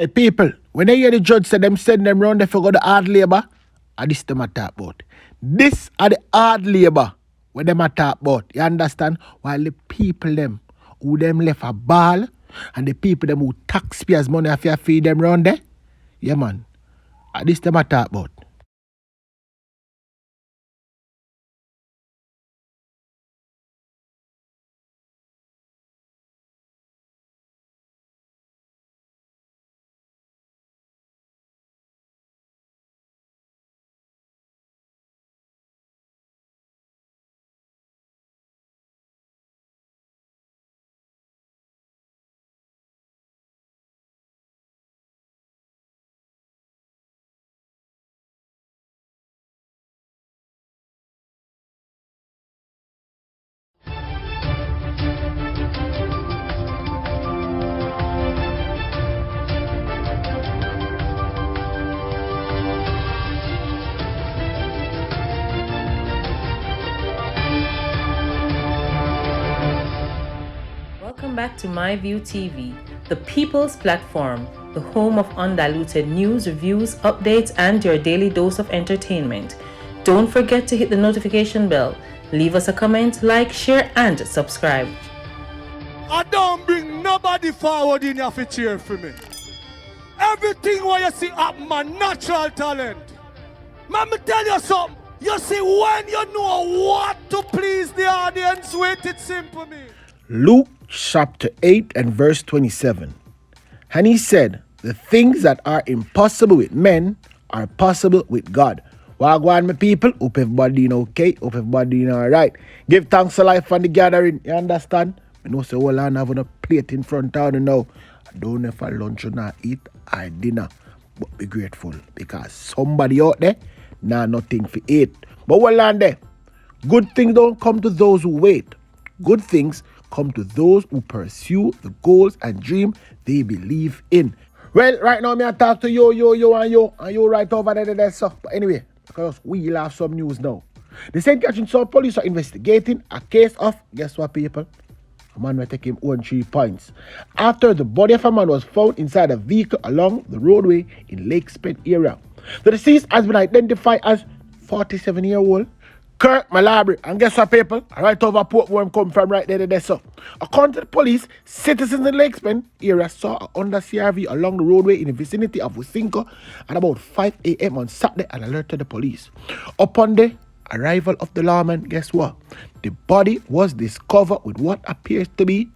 Hey people, when they hear the judge say them send them round there for go the hard labour, this them a talk about. This are the hard labour where them a talk about. You understand? While the people them who them left a ball and the people them who taxpayers money have to feed them round there, yeah man, this them a talk about. Welcome back to MyView TV, the people's platform, the home of undiluted news, reviews, updates, and your daily dose of entertainment. Don't forget to hit the notification bell, leave us a comment, like, share, and subscribe. I don't bring nobody forward in your cheer for me. Everything what you see happen, my natural talent. Let me tell you something. You see, when you know what to please the audience with, it's simple me. Luke chapter 8 and verse 27. And he said, the things that are impossible with men are possible with God. Wagwan, my people. Hope everybody doing okay. Hope everybody doing alright. Give thanks to life and the gathering. You understand? I know say all I have on a plate in front of you now. I don't know if I lunch or not eat or dinner. But be grateful because somebody out there now nothing for eat. But well on there. Good things don't come to those who wait. Good things come to those who pursue the goals and dream they believe in. Well, right now, I talk to you, and you right over there, so. But anyway, because we'll have some news now. The St. Catherine South police are investigating a case of, guess what, people? A man will take him on 3 points. After the body of a man was found inside a vehicle along the roadway in Lake Spence area. The deceased has been identified as 47-year-old Kirk, my library, and guess what, people? Right over Port where I'm come from, right there, so. According to the police, citizens in Lake Spence area saw a Honda CRV along the roadway in the vicinity of Wusinko at about 5 a.m. on Saturday and alerted the police. Upon the arrival of the lawman, guess what? The body was discovered with what appears to be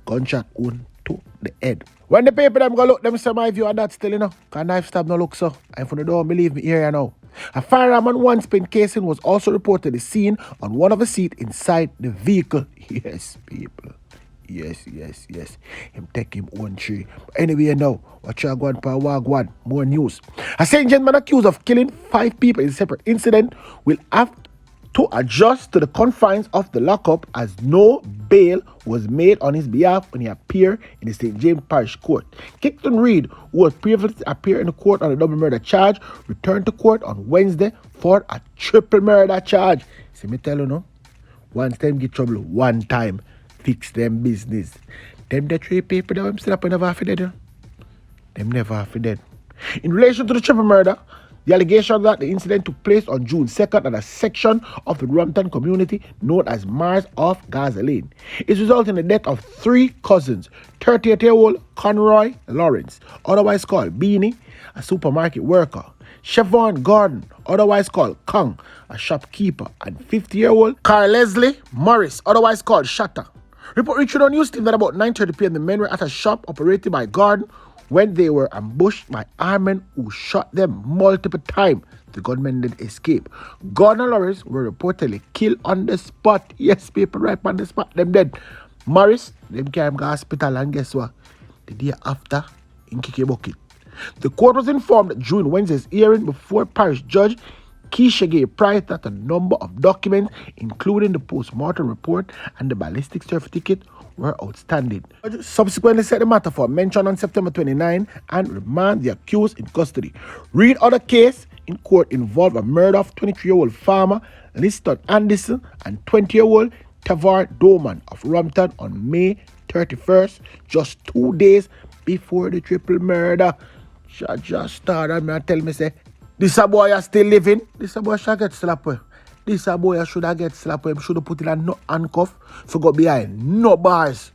gunshot wound to the head. When the paper them go look, them say my view on that still, Cause knife stab no look so. And for the don't believe me here now. A firearm and one spent casing was also reportedly seen on one of the seats inside the vehicle. Yes, people. Yes. Him take him one tree. But anyway, now, watch your one per wagwan. More news. A St. gentleman accused of killing 5 people in a separate incident will have to adjust to the confines of the lockup as no bail was made on his behalf when he appeared in the St. James Parish Court. Kickton Reed, who was previously appeared in the court on a double murder charge, returned to court on Wednesday for a triple murder charge. See me tell you no, once them get trouble, one time, fix them business. Them the 3 people that I'm still up and never have dead. Them never have dead. In relation to the triple murder, the allegation that the incident took place on June 2nd at a section of the Rumpton community known as Mars of Gaza Lane. It resulted in the death of 3 cousins, 38-year-old Conroy Lawrence, otherwise called Beanie, a supermarket worker, Siobhan Gordon, otherwise called Kong, a shopkeeper, and 50-year-old KlLLING Morris, otherwise called Shatter. Report reached on news team that about 9:30 p.m. the men were at a shop operated by Gordon when they were ambushed by armed men who shot them multiple times. The gunmen did escape. Gordon and Lawrence were reportedly killed on the spot. Yes, people, right on the spot, them dead. Morris, them carry him to hospital, and guess what? The day after, in Kiki Bucket. The court was informed during Wednesday's hearing before Parish Judge Keisha gave Price that a number of documents, including the post-mortem report and the ballistic certificate, were outstanding. Subsequently set the matter for mention on September 29 and remand the accused in custody. Read other case in court involved a murder of 23-year-old farmer Liston Anderson and 20-year-old Tavar Doman of Rumpton on May 31st, just 2 days before the triple murder. Just started me and tell me say, this a boy is still living. This a boy should get slapped with. This a boy should have get slapped with. Should have put in a no handcuff for go behind no bars.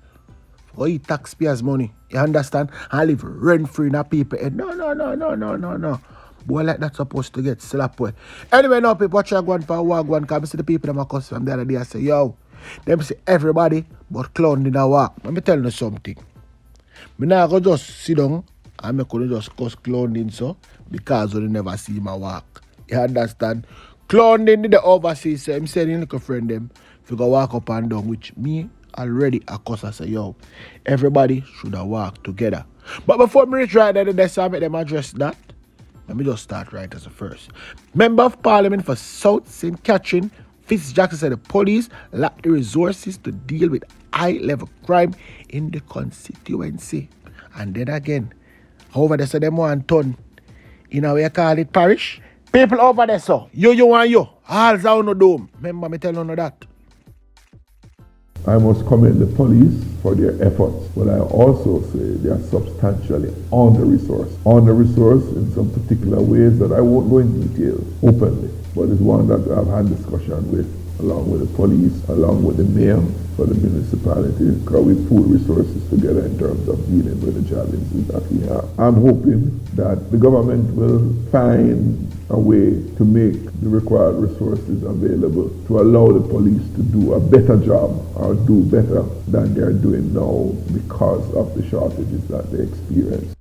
For eat taxpayers' money. You understand? And live rent-free in a people head. No. Boy like that supposed to get slapped with. Anyway, now people watch go on for a walk one. Because I see the people them a cuss from the other day. I say, yo, them say everybody but clown in a walk. Let me tell you something. Me now go just sit down and me could just cuss clowning so because you never see my walk. You understand? Clowning in the overseas, so I'm saying like a friend them if you go walk up and down, which me already a cuss. I say, yo, everybody should have walk together. But before me reach right there, I make them address that. Let me just start right as a first. Member of Parliament for South St. Catherine, Fitzjackson said the police lack the resources to deal with high-level crime in the constituency. And then again, over there, so them want turn in a way I call it parish. People over there, so you and you, all's on no dome. Remember me tell you that. I must commend the police for their efforts, but I also say they are substantially under-resourced. Under-resourced in some particular ways that I won't go into detail openly, but it's one that I've had discussion with, along with the police, along with the mayor for the municipality, because we pool resources together in terms of dealing with the challenges that we have. I'm hoping that the government will find a way to make the required resources available to allow the police to do a better job or do better than they're doing now because of the shortages that they experience.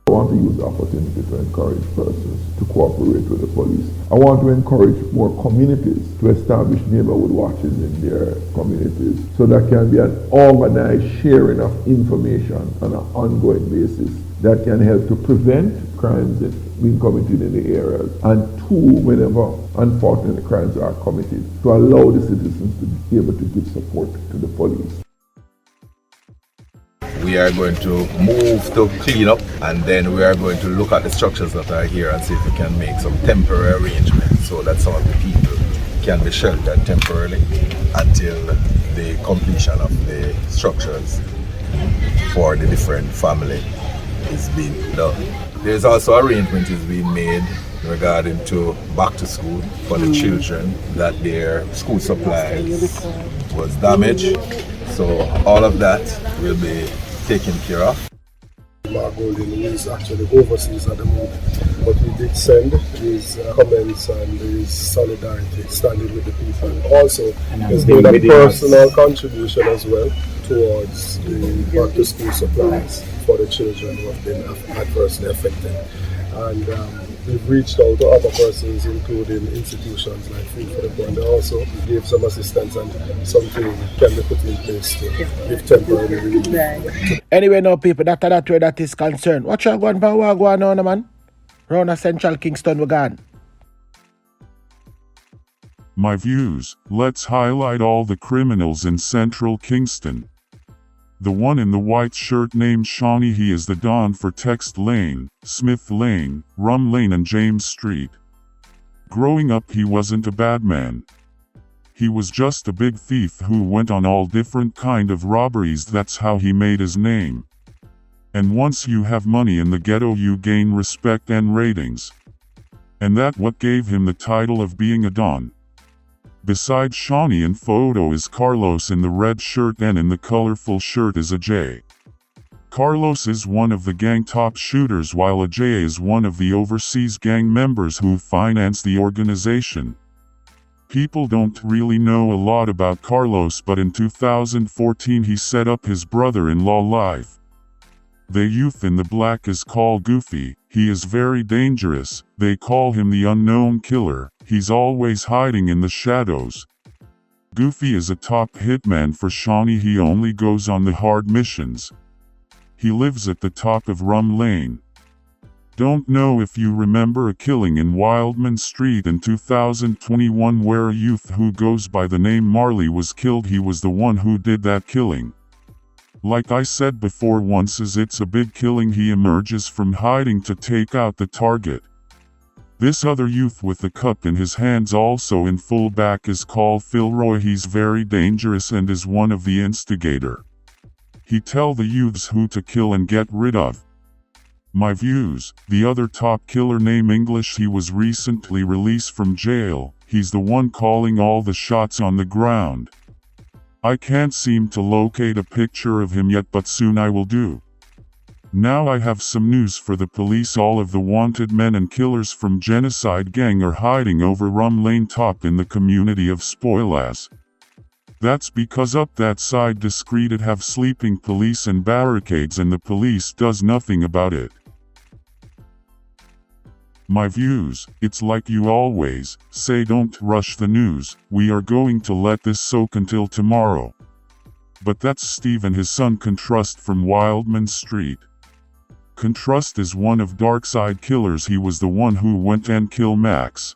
I want to use the opportunity to encourage persons to cooperate with the police. I want to encourage more communities to establish neighborhood watches in their communities so there can be an organized sharing of information on an ongoing basis that can help to prevent crimes that being committed in the areas, and two, whenever unfortunate crimes are committed, to allow the citizens to be able to give support to the police. We are going to move to clean up, and then we are going to look at the structures that are here and see if we can make some temporary arrangements so that some of the people can be sheltered temporarily until the completion of the structures for the different family is being done. There's also arrangement is being made regarding to back to school for the children, that their school supplies was damaged. So all of that will be taken care of. Golden is actually overseas at the moment, but we did send his comments and his solidarity standing with the people. And also, there's been a personal contribution as well towards the back to school supplies for the children who have been adversely affected. And we've reached out to other persons, including institutions like Food for the Poor, and they also gave some assistance, and something can be put in place to give temporary relief. Anyway, now people, that way that is concerned. What you going for? What going on, man? Round a Central Kingston, we gone. My views, let's highlight all the criminals in Central Kingston. The one in the white shirt named Shawnee, he is the Don for Text Lane, Smith Lane, Rum Lane and James Street. Growing up he wasn't a bad man. He was just a big thief who went on all different kind of robberies. That's how he made his name. And once you have money in the ghetto you gain respect and ratings. And that what gave him the title of being a Don. Besides Shawnee in photo is Carlos in the red shirt, and in the colorful shirt is Ajay. Carlos is one of the gang top shooters while Ajay is one of the overseas gang members who finance the organization. People don't really know a lot about Carlos, but in 2014 he set up his brother-in-law Life. The youth in the black is called Goofy. He is very dangerous. They call him the unknown killer. He's always hiding in the shadows. Goofy is a top hitman for Shawnee. He only goes on the hard missions. He lives at the top of Rum Lane. Don't know if you remember a killing in Wildman Street in 2021 where a youth who goes by the name Marley was killed. He was the one who did that killing. Like I said before, once as it's a big killing he emerges from hiding to take out the target. This other youth with the cup in his hands also in full back is called Philroy. He's very dangerous and is one of the instigator. he tell the youths who to kill and get rid of. My views, the other top killer name English, he was recently released from jail, he's the one calling all the shots on the ground. I can't seem to locate a picture of him yet, but soon I will do. Now I have some news for the police. All of the wanted men and killers from GennaSyde gang are hiding over Rum Lane Top in the community of Spoilas. That's because up that side discreet it have sleeping police and barricades, and the police does nothing about it. My views, it's like you always say, don't rush the news, we are going to let this soak until tomorrow. But that's Steve and his son Contrast from Wildman Street. Contrast is one of Darksyde killers. He was the one who went and killed Max.